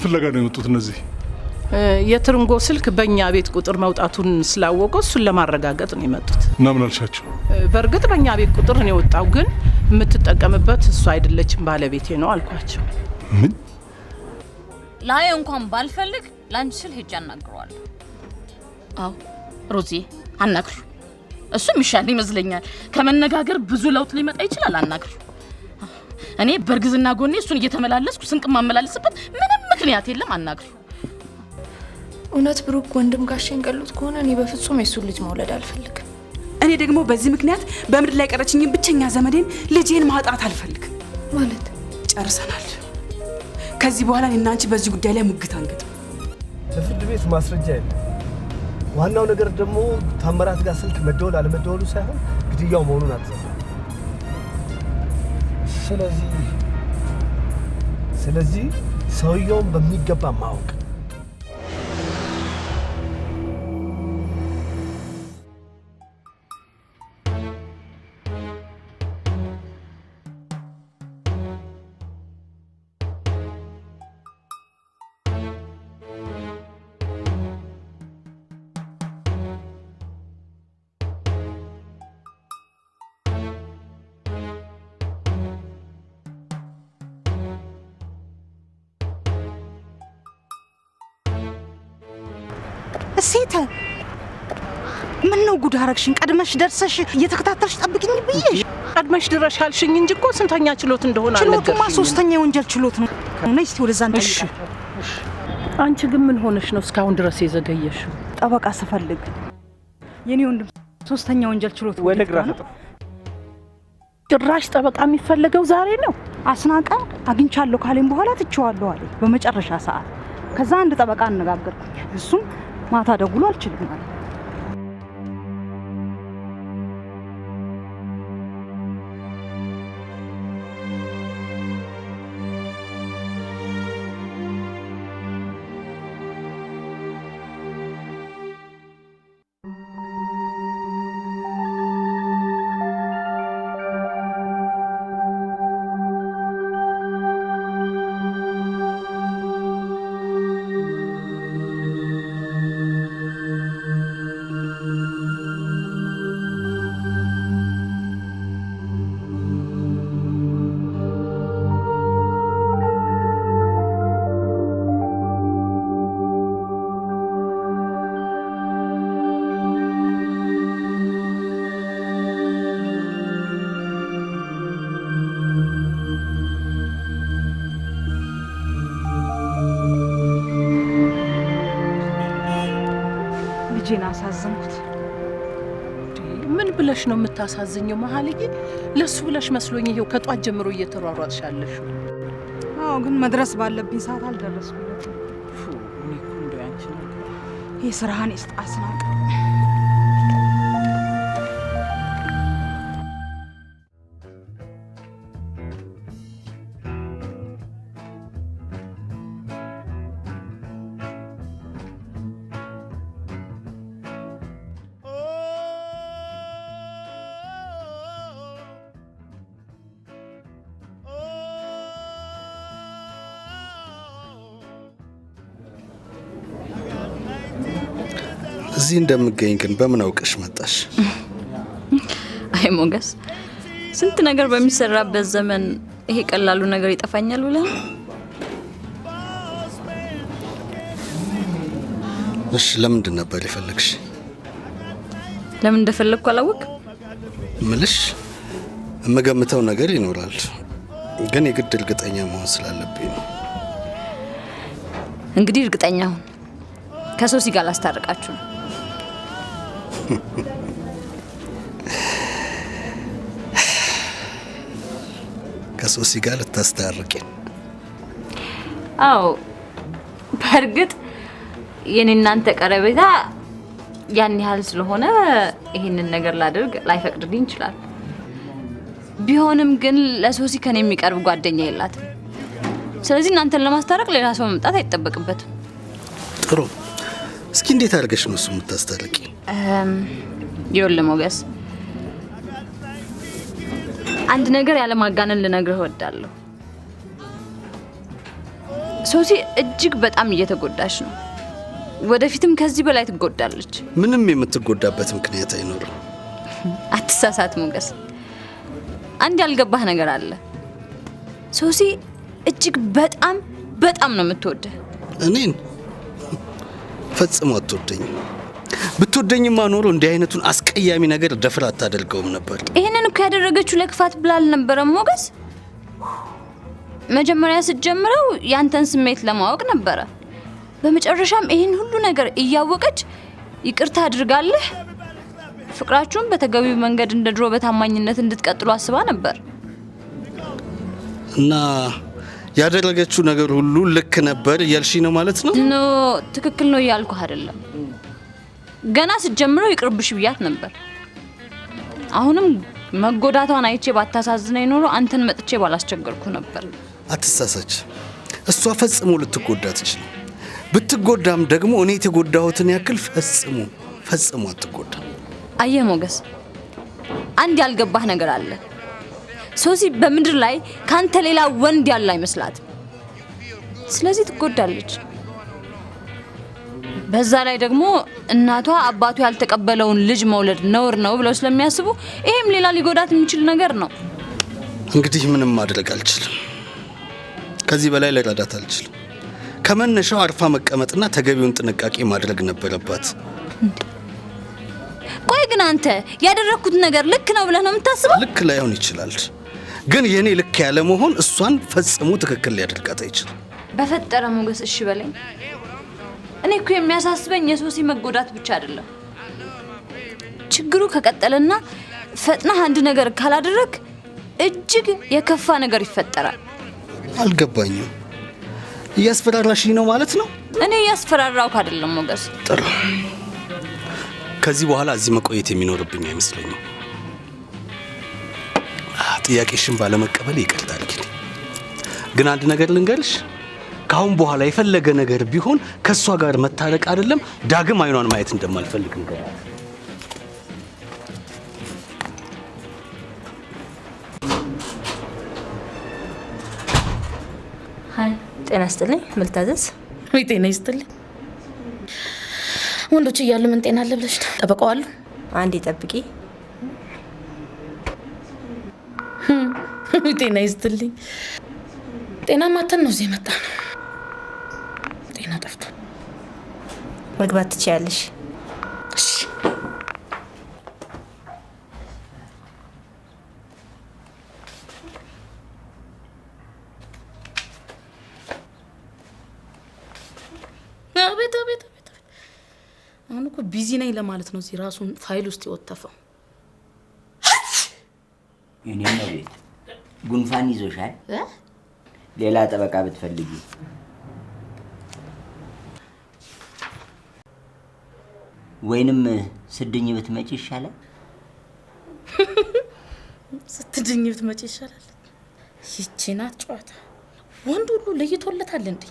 ፍለጋ ነው የመጡት እነዚህ? የትርንጎ ስልክ በእኛ ቤት ቁጥር መውጣቱን ስላወቀው እሱን ለማረጋገጥ ነው የመጡት። እና ምን አልሻቸው? በእርግጥ በእኛ ቤት ቁጥር ነው የወጣው፣ ግን የምትጠቀምበት እሱ አይደለችም ባለቤቴ ነው አልኳቸው። ምን? ላይ እንኳን ባልፈልግ ላንቺ ስል ሄጄ አናግረዋለሁ። አዎ ሮዚ አናግሩ። እሱ የሚሻል ይመስለኛል። ከመነጋገር ብዙ ለውጥ ሊመጣ ይችላል። አናግሩ። እኔ በርግዝና ጎኔ እሱን እየተመላለስኩ ስንቅ ማመላለስበት ምንም ምክንያት የለም። አናግሩ። እውነት ብሩክ ወንድም ጋሼን ገሉት ከሆነ እኔ በፍጹም የሱን ልጅ መውለድ አልፈልግም። እኔ ደግሞ በዚህ ምክንያት በምድር ላይ ቀረችኝ ብቸኛ ዘመዴን ልጄን ማጣት አልፈልግም። ማለት ጨርሰናል። ከዚህ በኋላ እኔና አንቺ በዚህ ጉዳይ ላይ ሙግት አንገጥ። ለፍርድ ቤት ማስረጃ የለም። ዋናው ነገር ደግሞ ታምራት ጋር ስልክ መደወል አለመደወሉ ሳይሆን ግድያው መሆኑን አትዘው። ስለዚህ ሰውየውን በሚገባ ማወቅ እሴተ ምን ነው ጉድ አረግሽኝ? ቀድመሽ ደርሰሽ እየተከታተልሽ ጠብቂኝ ብዬሽ ቀድመሽ ድረሽ አልሽኝ እንጂ እኮ ስንተኛ ችሎት እንደሆነ አልነገርሽኝ። ችሎቱማ ሶስተኛ የወንጀል ችሎት ነው። ነይ እስቲ ወደዛ እንጠይቅ። አንቺ ግን ምን ሆነሽ ነው እስካሁን ድረስ የዘገየሽው? ጠበቃ ስፈልግ የኔ ወንድም ሶስተኛ ወንጀል ችሎት ወደ ግራ ጭራሽ ጠበቃ የሚፈልገው ዛሬ ነው። አስናቀ አግኝቻለሁ ካለኝ በኋላ ትቼዋለሁ አለ በመጨረሻ ሰዓት። ከዛ አንድ ጠበቃ አነጋገርኩኝ። እሱም ማታ ደውሎ አልችልም ማለት ልጄን አሳዘንኩት። ምን ብለሽ ነው የምታሳዝኘው መሀልዬ? ለሱ ብለሽ መስሎኝ ይሄው ከጧት ጀምሮ እየተሯሯጥሽ ያለሽው። አዎ ግን መድረስ ባለብኝ ሰዓት አልደረስኩለትም። እኔ እኮ እንደው ያንቺ ነው የስራህን ይስጥ አስናቀ። እዚህ እንደምገኝ ግን በምን አውቀሽ መጣሽ? አይ ሞገስ፣ ስንት ነገር በሚሰራበት ዘመን ይሄ ቀላሉ ነገር ይጠፋኛል ብለህ? እሺ ለምንድን ነበር የፈለግሽ? ለምን እንደፈለግኩ አላወቅ ምልሽ የምገምተው ነገር ይኖራል፣ ግን የግድ እርግጠኛ መሆን ስላለብኝ ነው። እንግዲህ እርግጠኛ ሁን። ከሶሲ ጋር ላስታርቃችሁ ነው። ከሶሲ ጋር ልታስታርቂ? አዎ በእርግጥ የኔ እናንተ ቀረቤታ ያን ያህል ስለሆነ ይሄንን ነገር ላድርግ ላይፈቅድልኝ ይችላል። ቢሆንም ግን ለሶሲ ከኔ የሚቀርብ ጓደኛ የላትም። ስለዚህ እናንተን ለማስታረቅ ሌላ ሰው መምጣት አይጠበቅበትም። ጥሩ። እስኪ እንዴት አድርገሽ ነው እሱ የምታስታርቂ? ይኸውልህ ሞገስ፣ አንድ ነገር ያለ ማጋነን ልነግርህ እወዳለሁ። ሶሲ እጅግ በጣም እየተጎዳች ነው። ወደፊትም ከዚህ በላይ ትጎዳለች። ምንም የምትጎዳበት ምክንያት አይኖርም። አትሳሳት ሞገስ፣ አንድ ያልገባህ ነገር አለ። ሶሲ እጅግ በጣም በጣም ነው የምትወድህ። እኔን ፈጽሞ አትወደኝም። ብትወደኝማ ኖሮ እንዲህ አይነቱን አስቀያሚ ነገር ደፍራ አታደርገውም ነበር። ይሄንን እኮ ያደረገችው ለክፋት ብላ አልነበረም ሞገስ። መጀመሪያ ስትጀምረው ያንተን ስሜት ለማወቅ ነበረ። በመጨረሻም ይሄን ሁሉ ነገር እያወቀች ይቅርታ አድርጋለህ ፍቅራችሁን በተገቢው መንገድ እንደ ድሮ በታማኝነት እንድትቀጥሉ አስባ ነበር። እና ያደረገችው ነገር ሁሉ ልክ ነበር እያልሽ ነው ማለት ነው? ኖ ትክክል ነው እያልኩ አይደለም። ገና ስትጀምረው ይቅርብሽ ብያት ነበር። አሁንም መጎዳቷን አይቼ ባታሳዝነኝ ኖሮ አንተን መጥቼ ባላስቸገርኩ ነበር። አትሳሳች። እሷ ፈጽሞ ልትጎዳ ትችል። ብትጎዳም ደግሞ እኔ የተጎዳሁትን ያክል ፈጽሞ አትጎዳም። አየህ ሞገስ፣ አንድ ያልገባህ ነገር አለ። ሶሲ በምድር ላይ ካንተ ሌላ ወንድ ያለ አይመስላትም። ስለዚህ ትጎዳለች። በዛ ላይ ደግሞ እናቷ አባቱ ያልተቀበለውን ልጅ መውለድ ነውር ነው ብለው ስለሚያስቡ ይሄም ሌላ ሊጎዳት የሚችል ነገር ነው። እንግዲህ ምንም ማድረግ አልችልም። ከዚህ በላይ ልረዳት አልችልም። ከመነሻው አርፋ መቀመጥና ተገቢውን ጥንቃቄ ማድረግ ነበረባት። ቆይ ግን አንተ ያደረኩት ነገር ልክ ነው ብለህ ነው የምታስበው? ልክ ላይሆን ይችላል፣ ግን የኔ ልክ ያለ መሆን እሷን ፈጽሞ ትክክል ሊያደርጋት አይችልም። በፈጠረ ሞገስ እሺ በለኝ። እኔ እኮ የሚያሳስበኝ የሶሲ መጎዳት ብቻ አይደለም። ችግሩ ከቀጠለና ፈጥነህ አንድ ነገር ካላደረግ እጅግ የከፋ ነገር ይፈጠራል። አልገባኝም። እያስፈራራሽኝ ነው ማለት ነው? እኔ እያስፈራራውክ አይደለም ሞገስ። ጥሩ፣ ከዚህ በኋላ እዚህ መቆየት የሚኖርብኝ አይመስለኝም። ጥያቄሽን ባለመቀበል ይቅርታ አድርጊልኝ። ግን አንድ ነገር ልንገርሽ፣ ካሁን በኋላ የፈለገ ነገር ቢሆን ከሷ ጋር መታረቅ አይደለም ዳግም አይኗን ማየት እንደማልፈልግ ንገሪያት። ሃይ፣ ጤና ይስጥልኝ። ምልታዘዝ? ወይ ጤና ይስጥልኝ። ወንዶች እያሉ ምን ጤና አለ ብለሽ ነው? ጠበቀዋለሁ። አንዴ ጠብቂ። ወይ ጤና ይስጥልኝ። ጤና ማተን ነው እዚህ የመጣ ነው። ጤና ጠፍቶ መግባት ትችያለሽ። እሺ። አቤት አቤት አቤት! አሁን እኮ ቢዚ ነኝ ለማለት ነው እዚህ ራሱን ፋይል ውስጥ የወተፈው። እኔ ነው ቤት ጉንፋን ይዞሻል? ሌላ ጠበቃ ብትፈልጊ ወይንም ስድኝ ብትመጪ ይሻላል። ስትድኝ ብትመጪ ይሻላል። ይቺ ናት ጨዋታ። ወንድ ሁሉ ለይቶለታል እንዴ?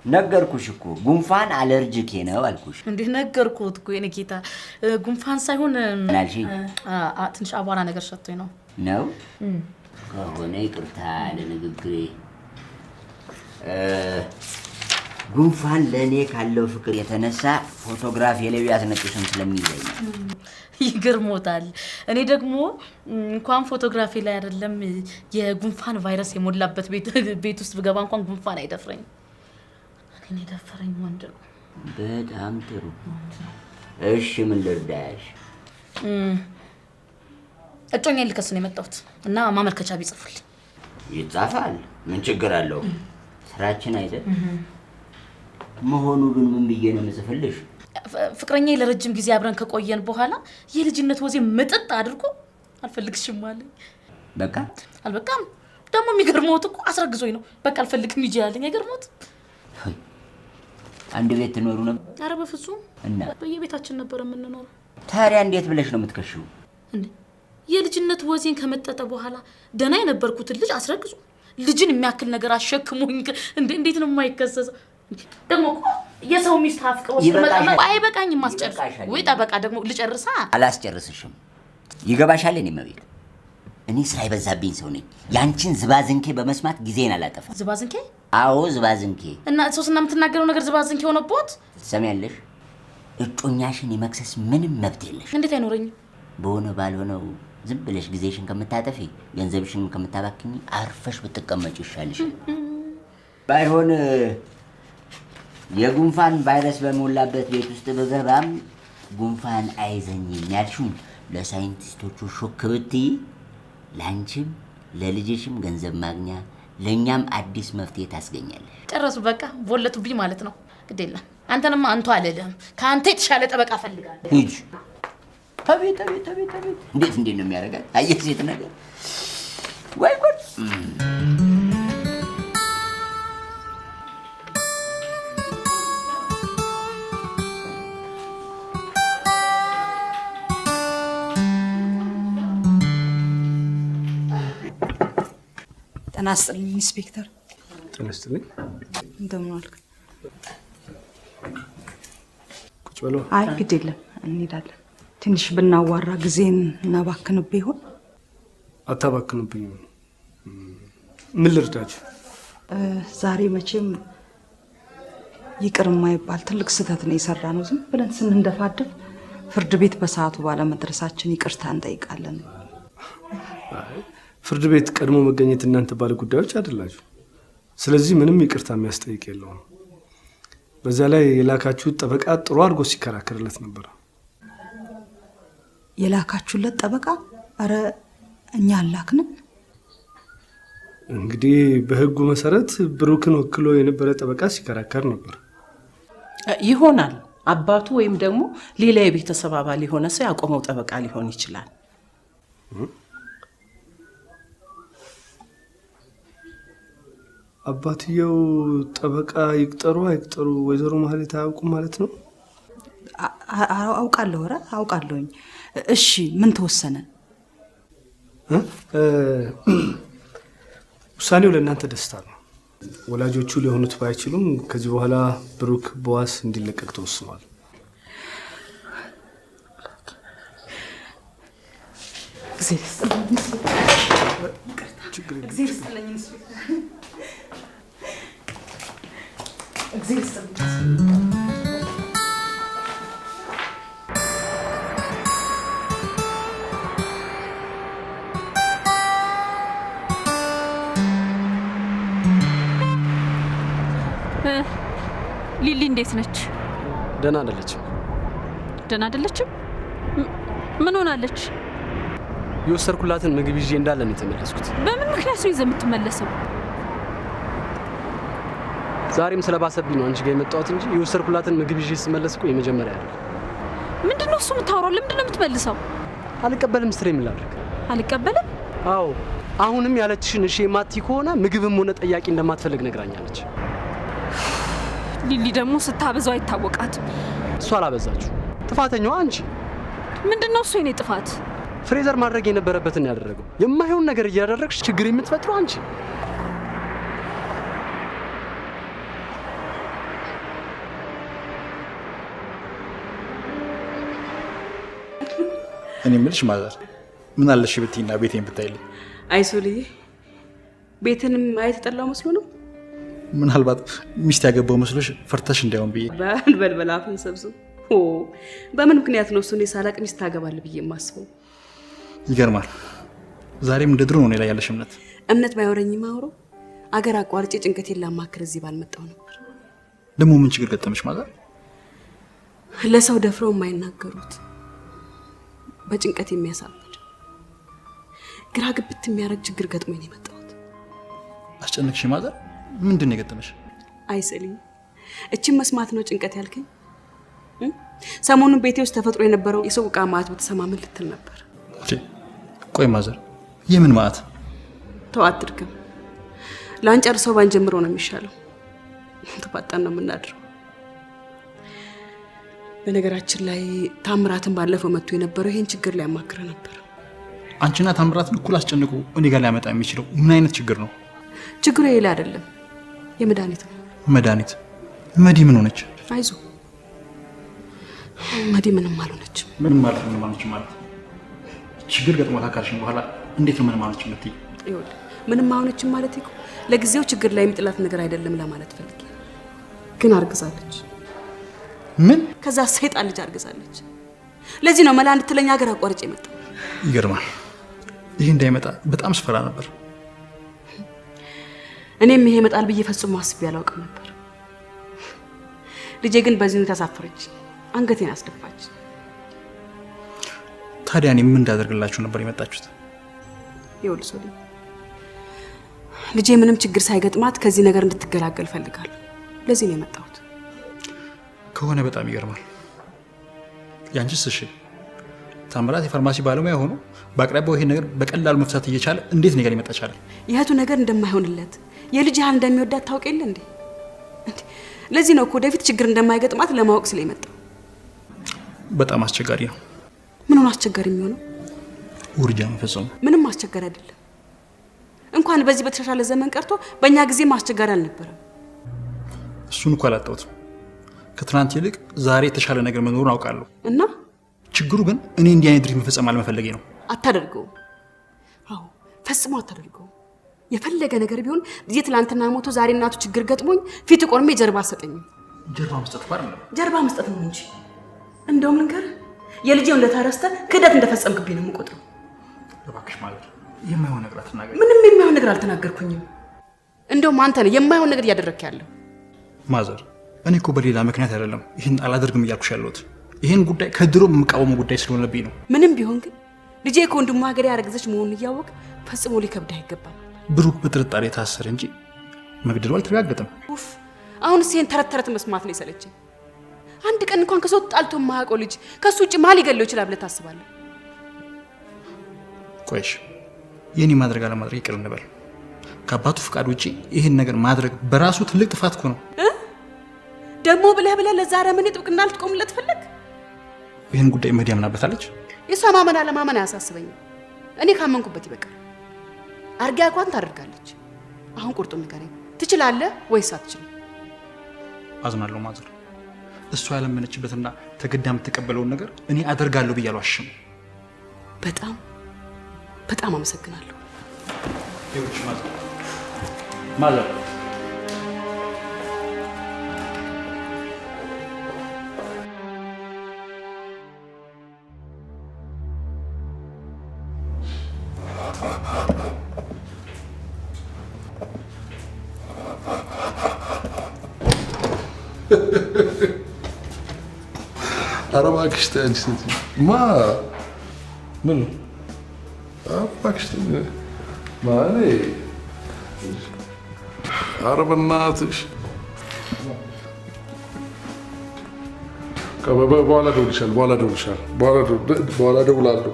ነገርኩሽ እኮ ጉንፋን አለርጂክ ነው አልኩሽ። እንዴ ነገርኩት እኮ የኔ ጌታ። ጉንፋን ሳይሆን ትንሽ አቧራ ነገር ሸቶኝ ነው። ነው ከሆነ ይቅርታ ለንግግሬ። ጉንፋን ለእኔ ካለው ፍቅር የተነሳ ፎቶግራፍ የለቢ ያስነጥሽን ስለሚይዘኝ ይገርሞታል። እኔ ደግሞ እንኳን ፎቶግራፊ ላይ አይደለም የጉንፋን ቫይረስ የሞላበት ቤት ውስጥ ብገባ እንኳን ጉንፋን አይደፍረኝ። እኔ ደፈረኝ ወንድ ነው። በጣም ጥሩ። እሺ ምን ልርዳሽ? እጮኛዬን ልከስ ነው የመጣሁት እና ማመልከቻ ቢጽፉልኝ። ይጻፋል፣ ምን ችግር አለው? ስራችን አይደል? መሆኑ ግን ምን ብዬ ነው የምጽፍልሽ? ፍቅረኛዬ ለረጅም ጊዜ አብረን ከቆየን በኋላ የልጅነት ወዜ ምጥጥ አድርጎ አልፈልግሽም አለኝ። በቃ አልበቃም። ደግሞ የሚገርመውት እኮ አስረግዞኝ ነው በቃ አልፈልግም ይጂ ያለኝ። አይገርመውት? አንድ ቤት ትኖሩ ነበር? ኧረ በፍጹም። እና በየቤታችን ነበር የምንኖረው። ታዲያ እንዴት ብለሽ ነው የምትከሽው? እንዴ የልጅነት ወዜን ከመጠጠ በኋላ ደህና የነበርኩትን ልጅ አስረግዞ ልጅን የሚያክል ነገር አሸክሞኝ እንዴት ነው የማይከሰሰው? ደግሞ የሰው ሚስት አፍቅሮ ስለመጣ አይበቃኝም ማስጨረስ። ወይ ጠበቃ ደግሞ ልጨርሳ? አላስጨርስሽም። ይገባሻል? እኔ መቤት እኔ ስራ የበዛብኝ ሰው ነኝ። ያንቺን ዝባዝንኬ በመስማት ጊዜን አላጠፋም። ዝባዝንኬ? አዎ ዝባዝንኬ። እና ሶስና የምትናገረው ነገር ዝባዝንኬ ሆነቦት? ትሰሚያለሽ? እጮኛሽን የመክሰስ ምንም መብት የለሽ። እንዴት አይኖረኝም? በሆነ ባልሆነው ዝም ብለሽ ጊዜሽን ከምታጠፊ ገንዘብሽን ከምታባክኝ አርፈሽ ብትቀመጭ ይሻልሻል። ባይሆን የጉንፋን ቫይረስ በሞላበት ቤት ውስጥ በገባም ጉንፋን አይዘኝም ያልሽውን ለሳይንቲስቶቹ ሾክ ብትይ ላንቺም ለልጅሽም ገንዘብ ማግኛ ለኛም አዲስ መፍትሄ ታስገኛለሽ። ጨረሱ በቃ ቦለቱብኝ ማለት ነው። ግድ የለም አንተንማ አንቱ አልልህም። ከአንተ የተሻለ ጠበቃ ፈልጋለሁ። ሂጂ። አቤት አቤት አቤት አቤት! እንዴት ነው የሚያደርጋት? አየህ ሴት ነገር ወይ ጉድ! ጤና ይስጥልኝ ኢንስፔክተር። ጤና ይስጥልኝ። እንደምን ዋልክ? ቁጭ በለው። አይ ግድ የለም እንሄዳለን። ትንሽ ብናዋራ ጊዜን እናባክንብህ ይሆን? አታባክንብኝም። ምን ልርዳችሁ? ዛሬ መቼም ይቅር የማይባል ትልቅ ስህተት ነው የሰራነው። ዝም ብለን ስንንደፋደፍ ፍርድ ቤት በሰዓቱ ባለመድረሳችን ይቅርታ እንጠይቃለን። ፍርድ ቤት ቀድሞ መገኘት እናንተ ባለ ጉዳዮች አይደላችሁ። ስለዚህ ምንም ይቅርታ የሚያስጠይቅ የለውም። በዛ ላይ የላካችሁት ጠበቃ ጥሩ አድርጎ ሲከራከርለት ነበር። የላካችሁለት ጠበቃ? አረ እኛ አላክንም። እንግዲህ በህጉ መሰረት ብሩክን ወክሎ የነበረ ጠበቃ ሲከራከር ነበር። ይሆናል አባቱ ወይም ደግሞ ሌላ የቤተሰብ አባል የሆነ ሰው ያቆመው ጠበቃ ሊሆን ይችላል። አባትየው ጠበቃ ይቅጠሩ አይቅጠሩ ወይዘሮ ማህሌት አያውቁም ማለት ነው? አውቃለሁ። ኧረ አውቃለሁኝ። እሺ ምን ተወሰነ? ውሳኔው ለእናንተ ደስታ ነው። ወላጆቹ ሊሆኑት ባይችሉም ከዚህ በኋላ ብሩክ በዋስ እንዲለቀቅ ተወስኗል። ሊሊ እንዴት ነች? ደህና አይደለችም። ደህና አይደለችም? ምን ሆናለች? የወሰድኩላትን ምግብ ይዤ እንዳለ ነው የተመለስኩት። በምን ምክንያት ነው ይዘህ የምትመለሰው? ዛሬም ስለባሰብኝ ነው አንቺ ጋር የመጣሁት እንጂ የወሰድኩላትን ምግብ ይዤ ስመለስ እኮ የመጀመሪያ አይደል። ምንድነው እሱ የምታወራው? ለምንድን ነው የምትመልሰው? አልቀበልም ስትለኝ ምን ላድርግ? አልቀበልም? አዎ አሁንም ያለችሽን እሺ የማትይ ከሆነ ምግብም ሆነ ጠያቂ እንደማትፈልግ ነግራኛለች። ሊሊ ደግሞ ስታበዛው አይታወቃትም። እሷ አላበዛችሁ፣ ጥፋተኛዋ አንቺ። ምንድነው እሱ የኔ ጥፋት? ፍሬዘር ማድረግ የነበረበትን ያደረገው። የማይሆን ነገር እያደረግሽ ችግር የምትፈጥረው አንቺ። እኔ የምልሽ ማዘር ምን አለሽ ብትይና ቤቴን ብታይልኝ። አይሶልዬ ቤትንም ማየት የጠላው መስሎ ነው። ምናልባት ሚስት ያገባው መስሎሽ ፈርተሽ እንዳይሆን ብዬ። በልበል አፍን ሰብስብ። በምን ምክንያት ነው እሱን የሳላቅ ሚስት ታገባለህ ብዬ የማስበው? ይገርማል። ዛሬም እንደ ድሮ ነው እኔ ላይ ያለሽ እምነት። እምነት ባይኖረኝም አውሮ አገር አቋርጬ ጭንቀቴን ላማክር እዚህ ባልመጣው ነበር። ደግሞ ምን ችግር ገጠመሽ ማዘር? ለሰው ደፍረው የማይናገሩት በጭንቀት የሚያሳብድ ግራ ግብት የሚያደርግ ችግር ገጥሞኝ ነው የመጣሁት። አስጨነቅሽ ማዘር? ምንድን ነው የገጠመሽ? አይሰልኝ እቺን መስማት ነው ጭንቀት ያልከኝ? ሰሞኑን ቤቴ ውስጥ ተፈጥሮ የነበረው የሰው ዕቃ ማዕት በተሰማ ምን ልትል ነበር? ቆይ ማዘር የምን ማዕት? ተው አትድገም። ላንጨርሰው ባንጀምረው ነው የሚሻለው። ተፋጠን ነው የምናድረው። በነገራችን ላይ ታምራትን ባለፈው መጥቶ የነበረው ይሄን ችግር ሊያማክረ ነበር። አንቺና ታምራትን እኩል አስጨንቁ እኔ ጋር ሊያመጣ የሚችለው ምን አይነት ችግር ነው? ችግሩ የሌላ አይደለም፣ የመድኃኒት ነው። መድኃኒት? መዲ ምን ሆነች? አይዞ መዲ ምንም አልሆነችም። ምን ማለት ምን ማለት ማለት? ችግር ገጥሞታ ካልሽኝ በኋላ እንዴት ነው ምንም አልሆነችም የምትይኝ? ይኸውልህ ምንም አልሆነችም ማለት እኮ ለጊዜው ችግር ላይ የሚጥላት ነገር አይደለም ለማለት ፈልጌ። ግን አርግዛለች። ምን? ከዛ ሰይጣን ልጅ አርግዛለች። ለዚህ ነው መላ እንድትለኝ ሀገር አቋርጬ የመጣው። ይገርማል። ይህ እንዳይመጣ በጣም ስፈራ ነበር። እኔም ይሄ ይመጣል ብዬ ፈጽሞ አስቤ አላውቅም ነበር። ልጄ ግን በዚህ ሁኔታ ታሳፈረች፣ አንገቴን አስደፋች። ታዲያ እኔ ምን እንዳደርግላችሁ ነበር የመጣችሁት? ይኸውልህ ሶሊ፣ ልጄ ምንም ችግር ሳይገጥማት ከዚህ ነገር እንድትገላገል ፈልጋለሁ። ለዚህ ነው የመጣሁት። ከሆነ በጣም ይገርማል። ያንቺስ? እሺ ታምራት የፋርማሲ ባለሙያ ሆኖ በአቅራቢያው ይሄን ነገር በቀላሉ መፍታት እየቻለ እንዴት ነገር ሊመጣ ቻለ? የእህቱ ነገር እንደማይሆንለት የልጅ ያህል እንደሚወዳት ታውቅ የለ እንዴ? ለዚህ ነው እኮ ወደፊት ችግር እንደማይገጥማት ለማወቅ ስለመጣው። በጣም አስቸጋሪ ነው። ምን ሆነ አስቸጋሪ የሚሆነው? ውርጃ መፈጸሙ ምንም አስቸጋሪ አይደለም። እንኳን በዚህ በተሻሻለ ዘመን ቀርቶ በእኛ ጊዜም አስቸጋሪ አልነበረም። እሱን እኮ አላጣሁትም። ከትናንት ይልቅ ዛሬ የተሻለ ነገር መኖሩን አውቃለሁ። እና ችግሩ ግን እኔ እንዲህ አይነት ድርጊት መፈጸም አለመፈለጌ ነው። አታደርገውም። አዎ ፈጽሞ አታደርገውም። የፈለገ ነገር ቢሆን ልጄ ትላንትና ሞቶ ዛሬ እናቱ ችግር ገጥሞኝ ፊት ቆርሜ ጀርባ አሰጠኝም። ጀርባ መስጠት ባር ነው። ጀርባ መስጠት ነው እንጂ እንደውም ልንገርህ የልጄው እንደታረስተ ክህደት እንደፈጸምክብኝ ነው የምቆጥረው። እባክሽ ማለት የማይሆን ነገር አትናገሪ። ምንም የማይሆን ነገር አልተናገርኩኝም። እንደውም አንተ ነህ የማይሆን ነገር እያደረግክ ያለው። ማዘር እኔ እኮ በሌላ ምክንያት አይደለም ይህን አላደርግም እያልኩሽ ያለሁት። ይህን ጉዳይ ከድሮ የምቃወመው ጉዳይ ስለሆነብኝ ነው። ምንም ቢሆን ግን ልጄ ከወንድሟ ሀገር ያረገዘች መሆኑን እያወቅ ፈጽሞ ሊከብድህ አይገባም። ብሩክ በጥርጣሬ ታሰረ እንጂ መግደሉ አልተረጋገጠም። ኡፍ አሁንስ ይሄን ተረት ተረት መስማት ነው የሰለቸኝ። አንድ ቀን እንኳን ከሰው ጣልቶ የማያውቀው ልጅ ከሱ ውጭ ማን ሊገለው ይችላል ብለህ ታስባለህ? ቆይሽ የኔ ማድረግ አለማድረግ ይቅር እንበል። ከአባቱ ፍቃድ ውጪ ይህን ነገር ማድረግ በራሱ ትልቅ ጥፋት እኮ ነው። ደግሞ ብለህ ለዛ ረመኔ ጥብቅና ልትቆምለት ፈለግ? ይህን ጉዳይ መዲ ያምናበታለች። የሷ ማመን አለማመን አያሳስበኝም። እኔ ካመንኩበት ይበቃል። አርጋ እንኳን ታደርጋለች። አሁን ቁርጡን ንገረኝ፣ ትችላለህ ወይስ አትችልም? አዝናለሁ ማዘር። እሷ ያለመነችበትና ተገዳ የምትቀበለውን ነገር እኔ አደርጋለሁ ብዬ አልዋሽም። በጣም በጣም አመሰግናለሁ። ይኸውልሽ ማዘር ኧረ እባክሽ ተይ አንቺ ሴትዮ ማ ምን እባክሽ ተይ ማኔ ኧረ በእናትሽ በኋላ እደውልልሻለሁ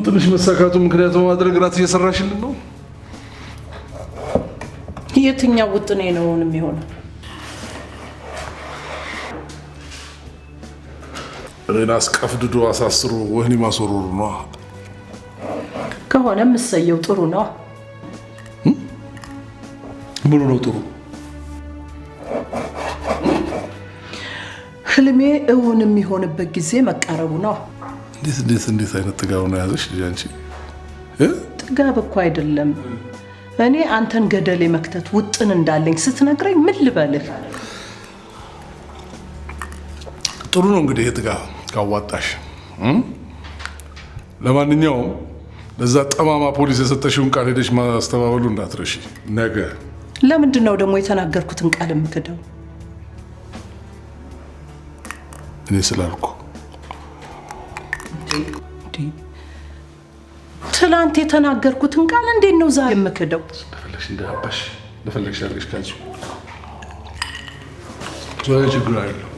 ትንሽ መሳካቱ ምክንያት በማድረግ ራት እየሰራሽልን ነው? የትኛው ውጥኔ ነው የሚሆነው? እኔን አስቀፍድዶ አሳስሮ ወህኒ ማስወረሩ ነው። ከሆነ የምሰየው ጥሩ ነው። ምኑ ነው ጥሩ? ህልሜ እውን የሚሆንበት ጊዜ መቃረቡ ነው። እንዴት አይነት ጥጋብ ነው ያዘሽ ልጅ አንቺ? ጥጋብ እኮ አይደለም። እኔ አንተን ገደል የመክተት ውጥን እንዳለኝ ስትነግረኝ ምን ልበልህ? ጥሩ ነው እንግዲህ ጥጋብ ካዋጣሽ። ለማንኛውም ለዛ ጠማማ ፖሊስ የሰጠሽውን ቃል ሄደሽ ማስተባበሉ እንዳትረሺ ነገ። ለምንድን ነው ደግሞ የተናገርኩትን ቃል የምክደው? እኔ ስላልኩ። ትላንት የተናገርኩትን ቃል እንዴት ነው ዛሬ የምክደው? ለፈለግሽ እንዳባሽ ለፈለግሽ አድርገሽ ካንቺ ዛሬ ችግር አይደለም።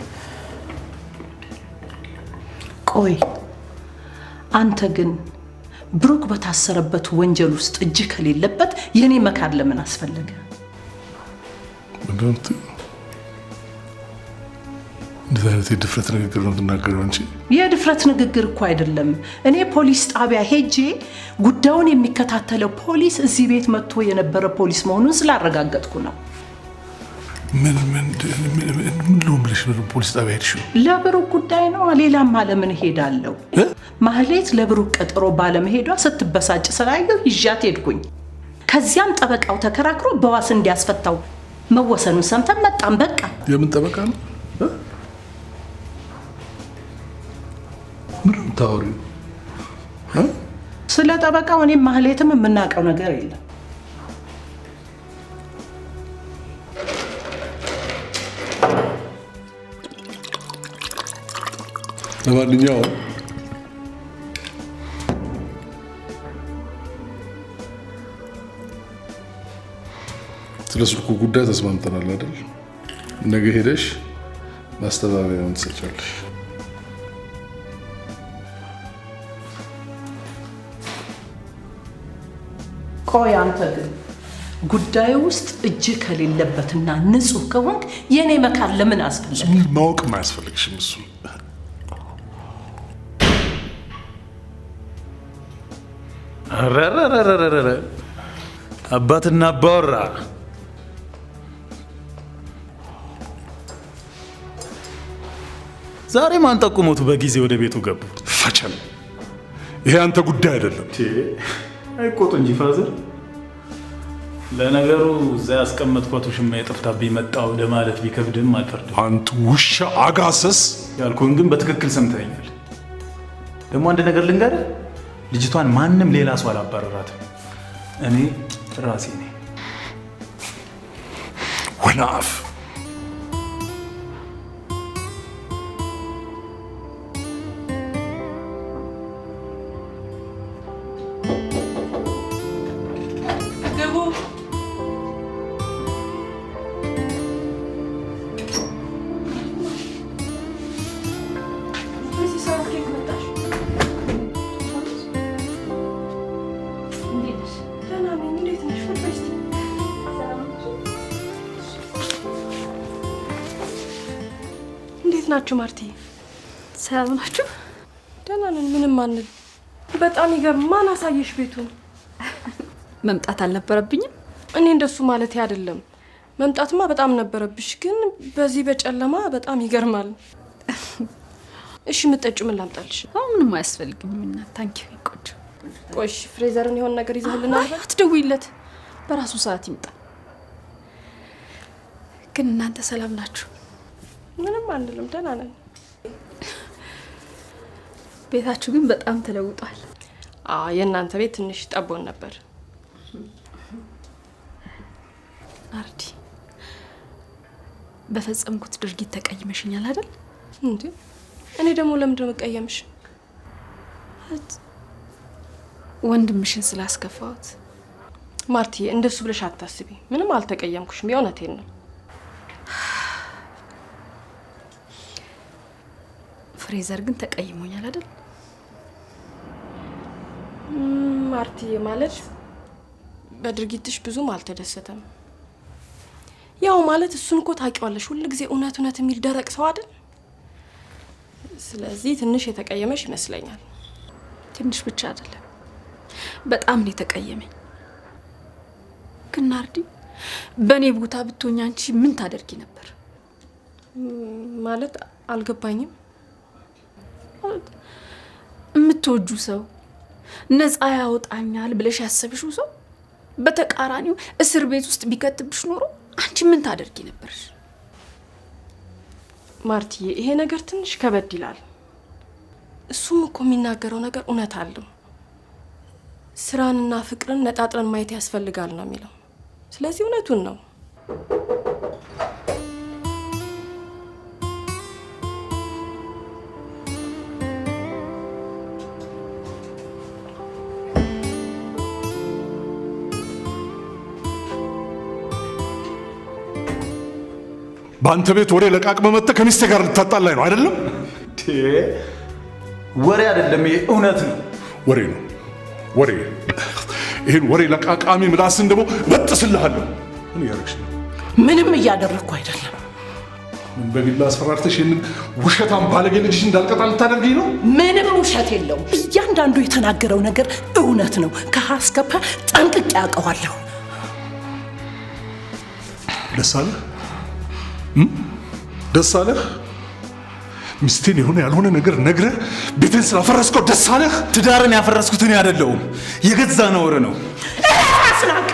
ቆይ አንተ ግን ብሩክ በታሰረበት ወንጀል ውስጥ እጅ ከሌለበት የኔ መካድ ለምን አስፈለገ? እንደዚህ አይነት የድፍረት ንግግር ነው የምትናገረው አንቺ? የድፍረት ንግግር እኮ አይደለም። እኔ ፖሊስ ጣቢያ ሄጄ ጉዳዩን የሚከታተለው ፖሊስ እዚህ ቤት መጥቶ የነበረ ፖሊስ መሆኑን ስላረጋገጥኩ ነው። ምን ነው ብለሽ ነው ፖሊስ ጣቢያ ሄድሽው? ለብሩክ ጉዳይ ነው። ሌላም አለምን ሄዳለሁ። ማህሌት ለብሩክ ቀጠሮ ባለመሄዷ ስትበሳጭ ስላየሁ ይዣት ሄድኩኝ። ከዚያም ጠበቃው ተከራክሮ በዋስ እንዲያስፈታው መወሰኑን ሰምተን መጣን። በቃ የምን ጠበቃ ነው? ምን ታወሪው? ስለ ጠበቃው እኔም ማህሌትም የምናውቀው ነገር የለም። ለማንኛውም ስለ ስልኩ ጉዳይ ተስማምተናል አይደል? ነገ ሄደሽ ማስተባበያውን ትሰጫለሽ። ቆይ አንተ ግን ጉዳዩ ውስጥ እጅ ከሌለበትና ንጹህ ከሆንክ የኔ መካር ለምን አስፈለገ? ማወቅ አያስፈልግሽም። እሱ አረረረረረ አባትና አባወራ ዛሬ ማን ጠቁሞት በጊዜ ወደ ቤቱ ገቡ? ፈቸም ይሄ አንተ ጉዳይ አይደለም። አይቆጡ እንጂ ፋዘር። ለነገሩ እዛ ያስቀመጥኳት ውሽማ የጠፍታብኝ መጣው ለማለት ቢከብድም አልፈርድም። አንተ ውሻ አጋሰስ ያልኩህን ግን በትክክል ሰምተኸኛል። ደግሞ አንድ ነገር ልንገርህ፣ ልጅቷን ማንም ሌላ ሰው አላባረራትም፣ እኔ ራሴ ነኝ። ወናፍ ናችሁ ማርቲ? ሰላም ናችሁ? ደህና ነን። ምንም አንል። በጣም ይገርም። ማን አሳየሽ ቤቱን? መምጣት አልነበረብኝም? እኔ እንደሱ ማለት አይደለም። መምጣትማ በጣም ነበረብሽ፣ ግን በዚህ በጨለማ በጣም ይገርማል። እሺ የምትጠጪው ምን ላምጣልሽ? ምንም አያስፈልግም። እና ታንኪዩ ቆንጆ። ቆይ ፍሬዘርን የሆነ ነገር ይዘህልናል? አትደውይለት፣ በራሱ ሰዓት ይምጣ። ግን እናንተ ሰላም ናችሁ? ምንም አንልም፣ ደህና ነን። ቤታችሁ ግን በጣም ተለውጧል። የእናንተ ቤት ትንሽ ጠቦን ነበር። ናርዲ፣ በፈጸምኩት ድርጊት ተቀይመሽኛል አይደል? እንዴ እኔ ደግሞ ለምንድን ነው የምቀየምሽ? ወንድምሽን ስላስከፋሁት። ማርቲ፣ እንደሱ ብለሽ አታስቢ። ምንም አልተቀየምኩሽም፣ የእውነቴን ነው። ፍሬዘር ግን ተቀይሞኛል አይደል? ማርቲ ማለት በድርጊትሽ ብዙም አልተደሰተም። ያው ማለት እሱን እኮ ታውቂዋለሽ፣ ሁሉ ጊዜ እውነት እውነት የሚል ደረቅ ሰው አይደል? ስለዚህ ትንሽ የተቀየመሽ ይመስለኛል። ትንሽ ብቻ አይደለም፣ በጣም ነው የተቀየመኝ። ግን ናርዲ፣ በእኔ ቦታ ብትሆኚ አንቺ ምን ታደርጊ ነበር? ማለት አልገባኝም። የምትወጁ ሰው ነፃ ያወጣኛል ብለሽ ያሰብሽው ሰው በተቃራኒው እስር ቤት ውስጥ ቢከትብሽ ኖሮ አንቺ ምን ታደርጊ ነበርሽ? ማርቲዬ፣ ይሄ ነገር ትንሽ ከበድ ይላል። እሱም እኮ የሚናገረው ነገር እውነት አለው። ስራንና ፍቅርን ነጣጥረን ማየት ያስፈልጋል ነው የሚለው። ስለዚህ እውነቱን ነው። በአንተ ቤት ወሬ ለቃቅመህ መጥተህ ከሚስቴ ጋር ልታጣላኝ ነው አይደለም? ወሬ አይደለም፣ ይሄ እውነት ነው። ወሬ ነው ወሬ። ይህን ወሬ ለቃቃሚ ምላስን ደግሞ በጥስልሃለሁ። ምን እያደረግሽ ነው? ምንም እያደረግኩ አይደለም። ምን በቢላ አስፈራርተሽ ይህንን ውሸታም ባለጌ ልጅሽ እንዳልቀጣ ልታደርጊኝ ነው? ምንም ውሸት የለውም። እያንዳንዱ የተናገረው ነገር እውነት ነው። ከሀ እስከ ፐ ጠንቅቄ አውቀዋለሁ። ደስ አለህ? ደስ አለህ? ሚስቴን የሆነ ያልሆነ ነገር ነግረህ ቤቴን ስላፈረስከው ደስ አለህ? ትዳርን ያፈረስኩት እኔ አይደለሁም፣ የገዛ ነውር ነው። አስናቀ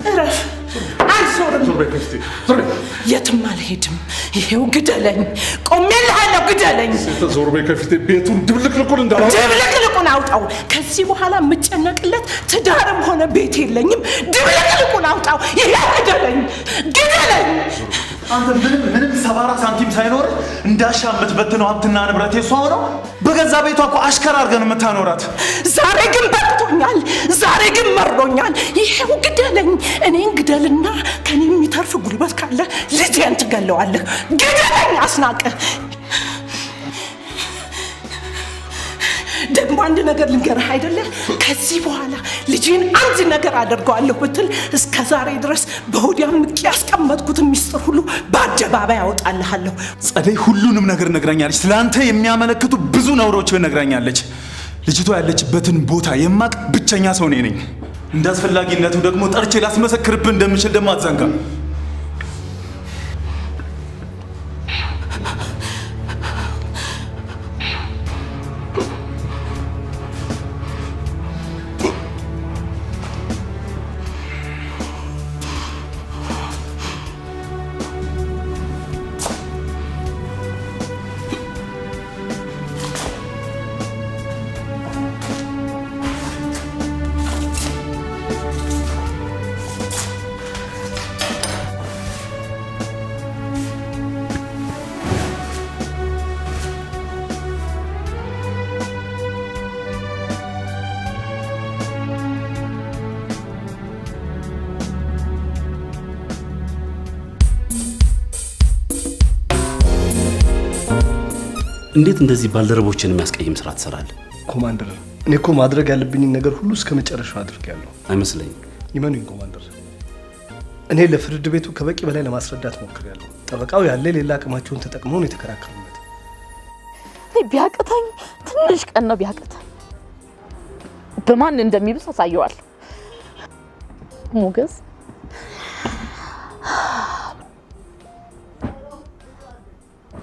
እረፍ! አልዞርም፣ የትም አልሄድም። ይሄው ግደለኝ፣ ቆሜልሃለሁ፣ ግደለኝ። ዞር በይ ከፊቴ። ቤቱን ድብልቅልቁን እንዳላወጣው ድብልቅልቁን አውጣው። ከዚህ በኋላ የምጨነቅለት ትዳርም ሆነ ቤት የለኝም። ድብልቅልቁን አውጣው። ይሄው ግደለኝ፣ ግደለኝ። አንተ ምንም ሰባራ ሳንቲም ሳይኖር እንዳሻ የምትበትነው ሀብትና ንብረት የሷ ሆነው በገዛ ቤቷ እኮ አሽከር አድርገን የምታኖራት። ዛሬ ግን በቅቶኛል፣ ዛሬ ግን መርዶኛል። ይሄው ግደለኝ። እኔን ግደልና ከኔ የሚተርፍ ጉልበት ካለ ልጄን ትገለዋለህ። ግደለኝ አስናቀ። ደግሞ አንድ ነገር ልንገርህ አይደለ? ከዚህ በኋላ ልጄን አንድ ነገር አደርገዋለሁ ብትል እስከ ዛሬ ድረስ በሆዲያ ምቄ ያስቀመጥኩትን ሚስጥር ሁሉ በአደባባይ ያወጣልሃለሁ። ጸደይ ሁሉንም ነገር ነግራኛለች። ስለአንተ የሚያመለክቱ ብዙ ነውሮችን ነግራኛለች። ልጅቷ ያለችበትን ቦታ የማቅ ብቸኛ ሰው እኔ ነኝ። እንደ አስፈላጊነቱ ደግሞ ጠርቼ ላስመሰክርብህ እንደምችል ደግሞ አትዘንጋ። እንዴት እንደዚህ ባልደረቦችን የሚያስቀይም ስራ ትሰራለህ? ኮማንደር፣ እኔ እኮ ማድረግ ያለብኝን ነገር ሁሉ እስከ መጨረሻው አድርጌያለሁ። አይመስለኝም። ይመኑኝ ኮማንደር፣ እኔ ለፍርድ ቤቱ ከበቂ በላይ ለማስረዳት ሞክሬያለሁ። ጠበቃው ያለ ሌላ አቅማቸውን ተጠቅመው ነው የተከራከሩበት። ቢያቅተኝ ትንሽ ቀን ነው ቢያቅተኝ፣ በማን እንደሚብስ አሳየዋል። ሞገስ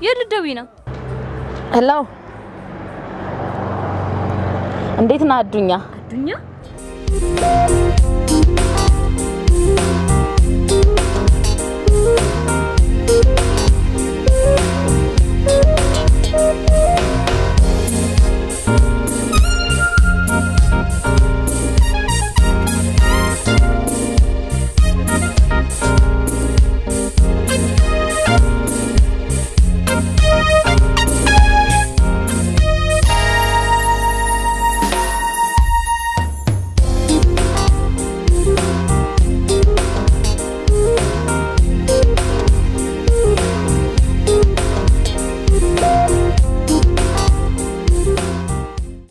የልደዊ ነው። ሄሎ፣ እንዴት ነህ አዱኛ? አዱኛ